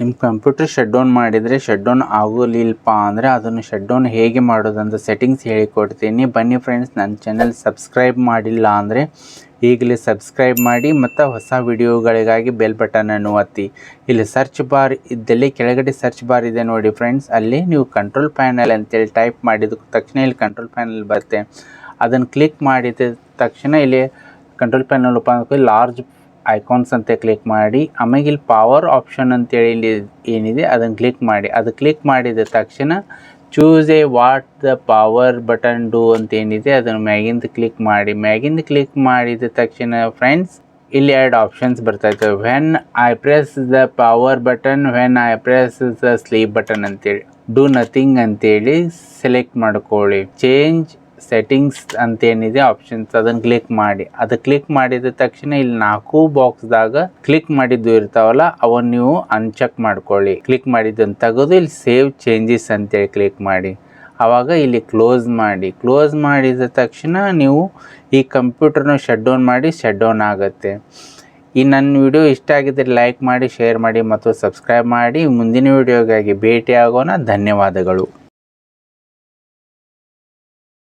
ನಿಮ್ಮ computer shut down ಮಾಡಿದರೆ shut down ಆಗೋಲಿಲ್ಲಪ್ಪ ಅಂದರೆ ಅದನ್ನು ಶಟ್ ಡೌನ್ ಹೇಗೆ ಮಾಡೋದಂತ ಸೆಟ್ಟಿಂಗ್ಸ್ ಹೇಳಿಕೊಡ್ತೀನಿ. ಬನ್ನಿ ಫ್ರೆಂಡ್ಸ್, ನನ್ನ ಚಾನಲ್ ಸಬ್ಸ್ಕ್ರೈಬ್ ಮಾಡಿಲ್ಲ ಅಂದರೆ ಈಗಲೇ ಸಬ್ಸ್ಕ್ರೈಬ್ ಮಾಡಿ ಮತ್ತು ಹೊಸ ವಿಡಿಯೋಗಳಿಗಾಗಿ ಬೆಲ್ ಬಟನನ್ನು ಒತ್ತಿ. ಇಲ್ಲಿ ಸರ್ಚ್ ಬಾರ್ ಇದ್ದಲ್ಲಿ ಕೆಳಗಡೆ ಸರ್ಚ್ ಬಾರ್ ಇದೆ ನೋಡಿ ಫ್ರೆಂಡ್ಸ್, ಅಲ್ಲಿ ನೀವು ಕಂಟ್ರೋಲ್ ಪ್ಯಾನಲ್ ಅಂತೇಳಿ ಟೈಪ್ ಮಾಡಿದ ತಕ್ಷಣ ಇಲ್ಲಿ ಕಂಟ್ರೋಲ್ ಪ್ಯಾನಲ್ ಬರುತ್ತೆ. ಅದನ್ನು ಕ್ಲಿಕ್ ಮಾಡಿದ ತಕ್ಷಣ ಇಲ್ಲಿ ಕಂಟ್ರೋಲ್ ಪ್ಯಾನಲ್ ಓಪನ್ ಆಗಿ ಲಾರ್ಜ್ ಐಕಾನ್ಸ್ ಅಂತ ಕ್ಲಿಕ್ ಮಾಡಿ, ಆಮೇಲೆ ಇಲ್ಲಿ ಪವರ್ ಆಪ್ಷನ್ ಅಂತೇಳಿ ಇಲ್ಲಿ ಏನಿದೆ ಅದನ್ನು ಕ್ಲಿಕ್ ಮಾಡಿ. ಅದು ಕ್ಲಿಕ್ ಮಾಡಿದ ತಕ್ಷಣ choose A what the power button do ಅಂತ ಏನಿದೆ ಅದನ್ನು ಮ್ಯಾಗಿಂದ ಕ್ಲಿಕ್ ಮಾಡಿ. ಮ್ಯಾಗಿಂದ ಕ್ಲಿಕ್ ಮಾಡಿದ ತಕ್ಷಣ ಫ್ರೆಂಡ್ಸ್ ಇಲ್ಲಿ 2 ಆಪ್ಷನ್ಸ್ ಬರ್ತಾಯಿತ್ತು. When I press the power button, when I press the sleep button ಅಂತೇಳಿ. ಡೂ ನಥಿಂಗ್ ಅಂತೇಳಿ ಸೆಲೆಕ್ಟ್ ಮಾಡ್ಕೊಳ್ಳಿ. ಚೇಂಜ್ ಸೆಟ್ಟಿಂಗ್ಸ್ ಅಂತೇನಿದೆ ಆಪ್ಷನ್ಸ್ ಅದನ್ನು ಕ್ಲಿಕ್ ಮಾಡಿ. ಅದು ಕ್ಲಿಕ್ ಮಾಡಿದ ತಕ್ಷಣ ಇಲ್ಲಿ 4 ಬಾಕ್ಸ್ದಾಗ ಕ್ಲಿಕ್ ಮಾಡಿದ್ದು ಇರ್ತಾವಲ್ಲ ಅವನ್ನ ನೀವು ಅನ್ಚೆಕ್ ಮಾಡ್ಕೊಳ್ಳಿ. ಕ್ಲಿಕ್ ಮಾಡಿದ್ದನ್ನು ತೆಗೆದು ಇಲ್ಲಿ ಸೇವ್ ಚೇಂಜಸ್ ಅಂತೇಳಿ ಕ್ಲಿಕ್ ಮಾಡಿ. ಆವಾಗ ಇಲ್ಲಿ ಕ್ಲೋಸ್ ಮಾಡಿ. ಕ್ಲೋಸ್ ಮಾಡಿದ ತಕ್ಷಣ ನೀವು ಈ ಕಂಪ್ಯೂಟರ್ನ ಶಟ್ ಡೌನ್ ಮಾಡಿ ಶಟ್ ಡೌನ್ ಆಗುತ್ತೆ. ಈ ನನ್ನ ವಿಡಿಯೋ ಇಷ್ಟ ಆಗಿದ್ದರೆ ಲೈಕ್ ಮಾಡಿ, ಶೇರ್ ಮಾಡಿ ಮತ್ತು ಸಬ್ಸ್ಕ್ರೈಬ್ ಮಾಡಿ. ಮುಂದಿನ ವಿಡಿಯೋಗಾಗಿ ಭೇಟಿ ಆಗೋಣ. ಧನ್ಯವಾದಗಳು.